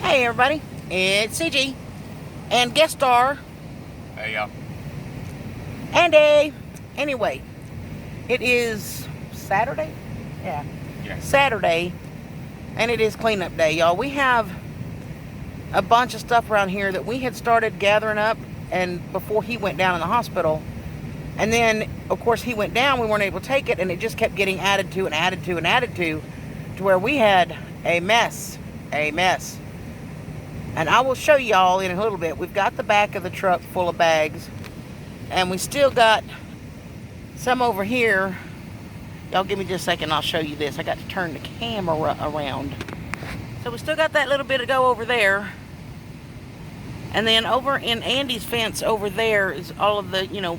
Hey everybody, it's CG and guest star Hey y'all. Andy. Anyway, it is Saturday. Yeah, Yeah. Saturday, and it is cleanup day, y'all. We have a bunch of stuff around here that we had started gathering up, and before he went down in the hospital, and then of course he went down, we weren't able to take it, and it just kept getting added to and added to and added to where we had a mess. And I will show y'all in a little bit. We've got the back of the truck full of bags. And we still got some over here. Y'all give me just a second, I'll show you this. I got to turn the camera around. So we still got that little bit to go over there. And then over in Andy's fence over there is all of the,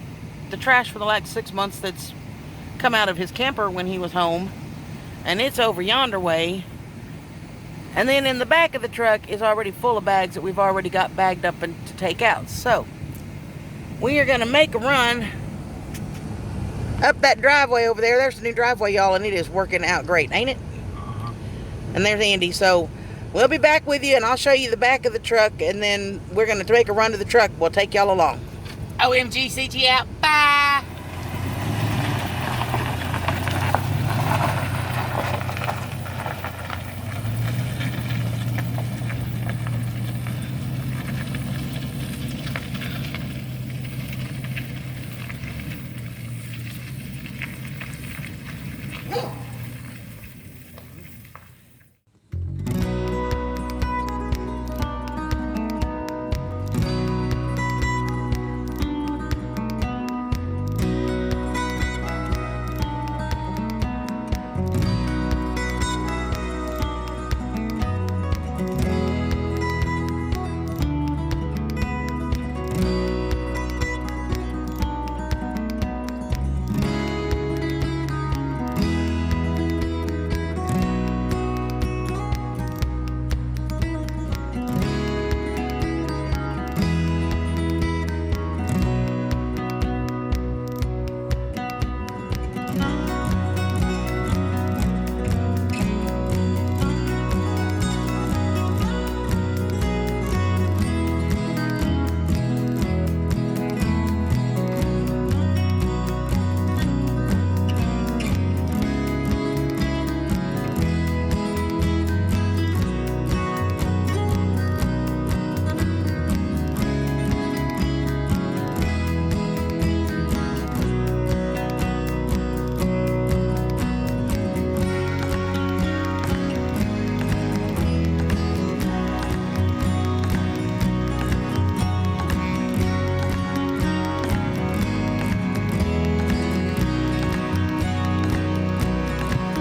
the trash for the last 6 months that's come out of his camper when he was home. And it's over yonder way. And then in the back of the truck is already full of bags that we've already got bagged up and to take out. So we are going to make a run up that driveway over there. There's the new driveway, y'all, and it is working out great, ain't it? And there's Andy. So we'll be back with you, and I'll show you the back of the truck, and then we're going to make a run to the truck. We'll take y'all along. OMG, CG out. Bye.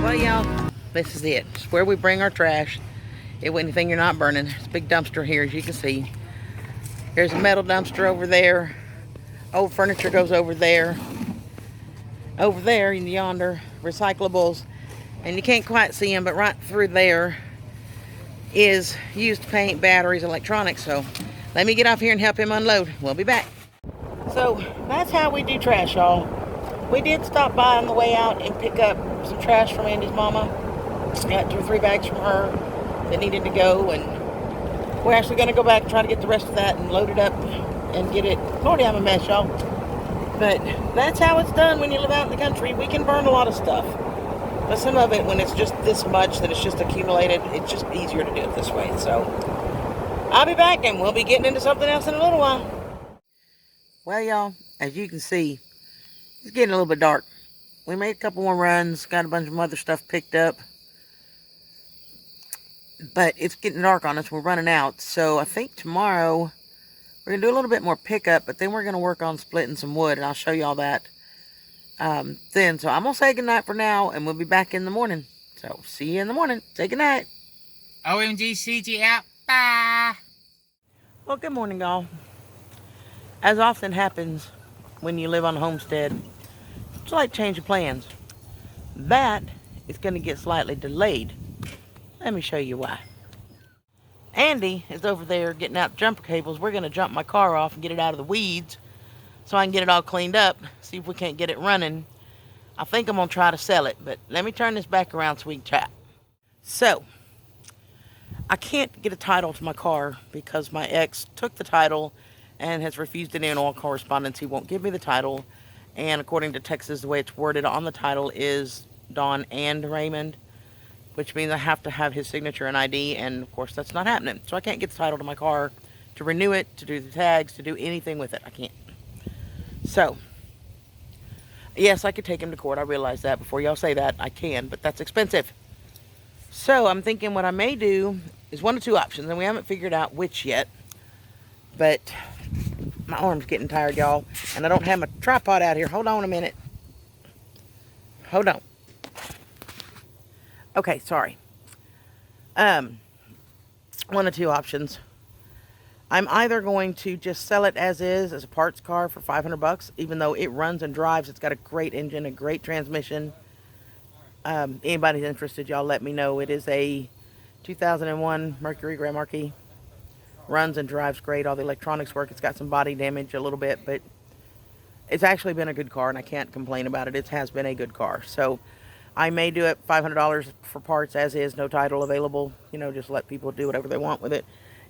Well, y'all, this is it. It's where we bring our trash. Anything you're not burning. It's a big dumpster here, as you can see. There's a metal dumpster over there. Old furniture goes over there. Over there in yonder, recyclables. And you can't quite see them, but right through there is used paint, batteries, electronics. So let me get off here and help him unload. We'll be back. So that's how we do trash, y'all. We did stop by on the way out and pick up some trash from Andy's mama. Got 2 or 3 bags from her that needed to go, and we're actually going to go back and try to get the rest of that and load it up and get it. Lordy, I'm a mess, y'all. But that's how it's done when you live out in the country. We can burn a lot of stuff, but some of it, when it's just this much that it's just accumulated, it's just easier to do it this way. So I'll be back, and we'll be getting into something else in a little while. Well, y'all, as you can see, it's getting a little bit dark. We made a couple more runs, got a bunch of other stuff picked up, but it's getting dark on us. We're running out. So I think tomorrow we're going to do a little bit more pickup, but then we're going to work on splitting some wood, and I'll show you all that then. So I'm going to say goodnight for now, and we'll be back in the morning. So see you in the morning. Say goodnight. OMG, CG out. Bye. Well, good morning, y'all. As often happens when you live on a homestead, it's like change of plans. That is going to get slightly delayed. Let me show you why. Andy is over there getting out jumper cables. We're going to jump my car off and get it out of the weeds so I can get it all cleaned up, see if we can't get it running. I think I'm going to try to sell it, but let me turn this back around so we can chat. So, I can't get a title to my car because my ex took the title and has refused it in all correspondence. He won't give me the title. And according to Texas, the way it's worded on the title is Don and Raymond, which means I have to have his signature and ID. And of course, that's not happening. So I can't get the title to my car to renew it, to do the tags, to do anything with it. I can't. So, yes, I could take him to court. I realize that. Before y'all say that, I can, but that's expensive. So I'm thinking what I may do is one of two options, and we haven't figured out which yet. But my arm's getting tired, y'all, and I don't have my tripod out here. Hold on a minute. Hold on. Okay, sorry. One of two options. I'm either going to just sell it as is, as a parts car for $500, even though it runs and drives. It's got a great engine, a great transmission. Anybody's interested, y'all let me know. It is a 2001 Mercury Grand Marquis. Runs and drives great. All the electronics work. It's got some body damage a little bit, but it's actually been a good car, and I can't complain about it. It has been a good car. So I may do it $500 for parts as is, no title available. You know, just let people do whatever they want with it.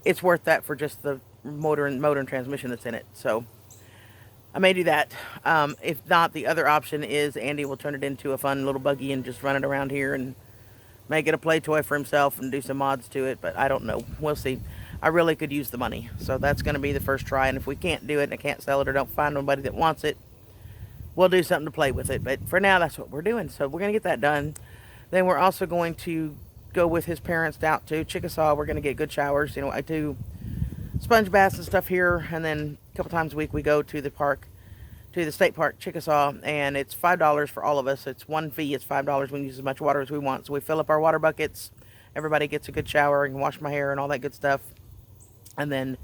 It's worth that for just the motor and transmission that's in it. So I may do that. If not, the other option is Andy will turn it into a fun little buggy and just run it around here and make it a play toy for himself and do some mods to it. But I don't know. We'll see. I really could use the money. So that's going to be the first try. And if we can't do it and I can't sell it or don't find nobody that wants it, we'll do something to play with it. But for now, that's what we're doing. So we're going to get that done. Then we're also going to go with his parents out to Chickasaw. We're going to get good showers. You know, I do sponge baths and stuff here, and then a couple times a week we go to the park, to the state park, Chickasaw, and it's $5 for all of us. It's one fee. It's $5. We can use as much water as we want. So we fill up our water buckets. Everybody gets a good shower and wash my hair and all that good stuff. And then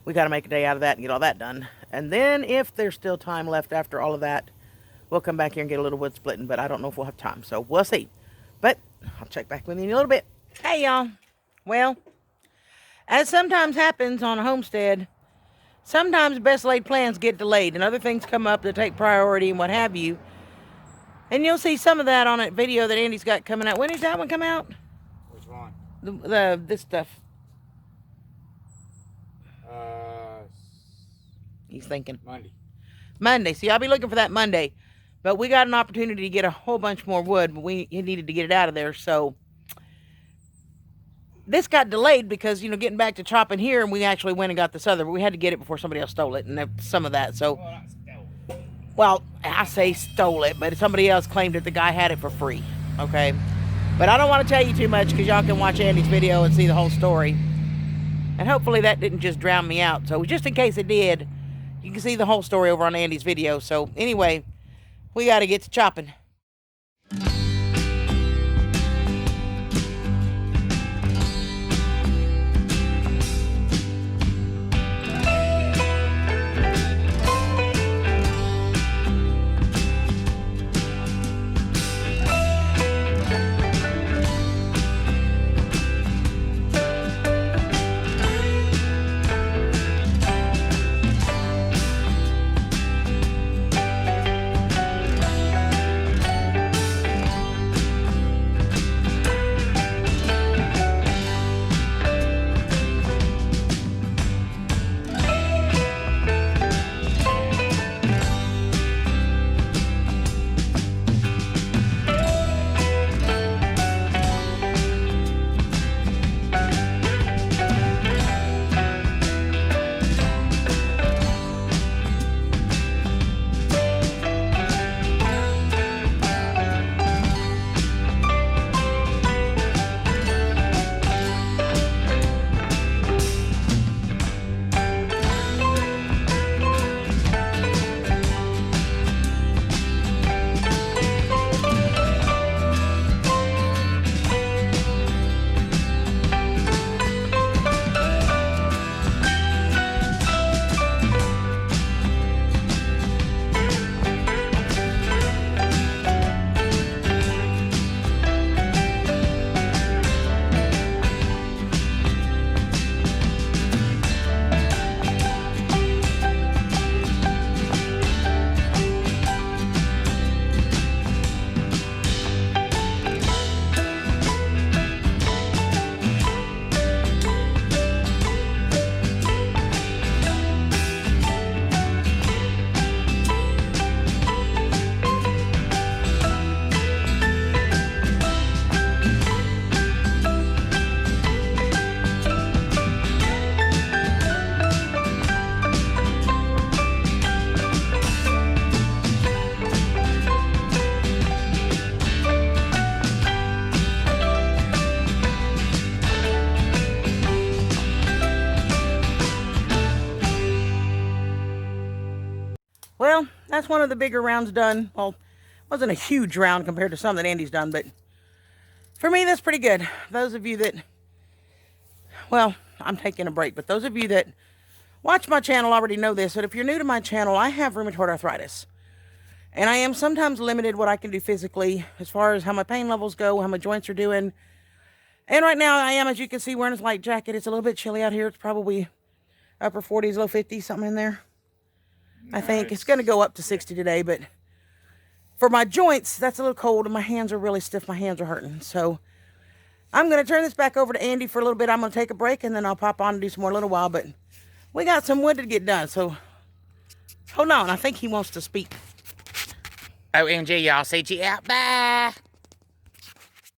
we got to make a day out of that and get all that done. And then if there's still time left after all of that, we'll come back here and get a little wood splitting, but I don't know if we'll have time. So we'll see. But I'll check back with you in a little bit. Hey, y'all. Well, as sometimes happens on a homestead, sometimes best laid plans get delayed and other things come up that take priority and what have you. And you'll see some of that on a video that Andy's got coming out. When does that one come out? Which one? This stuff. He's thinking. Monday. See, I'll be looking for that Monday. But we got an opportunity to get a whole bunch more wood, but we needed to get it out of there. So this got delayed because, you know, getting back to chopping here, and we actually went and got this other, but we had to get it before somebody else stole it, and some of that. So, well, I say stole it, but somebody else claimed that the guy had it for free. Okay. But I don't want to tell you too much because y'all can watch Andy's video and see the whole story. And hopefully that didn't just drown me out. So just in case it did, you can see the whole story over on Andy's video. So anyway, we got to get to chopping. well, that's one of the bigger rounds done. Well, wasn't a huge round compared to some that Andy's done, but for me, that's pretty good. Those of you that, well, I'm taking a break, but those of you that watch my channel already know this, but if you're new to my channel, I have rheumatoid arthritis. And I am sometimes limited what I can do physically as far as how my pain levels go, how my joints are doing. And right now I am, as you can see, wearing this light jacket. It's a little bit chilly out here. It's probably upper 40s, low 50s, something in there. Nice. I think it's going to go up to 60 today, but for my joints, that's a little cold, and my hands are really stiff. My hands are hurting. So I'm going to turn this back over to Andy for a little bit. I'm going to take a break, and then I'll pop on and do some more in a little while. But we got some wood to get done, so hold on. I think he wants to speak. OMG, y'all. CG out. Bye.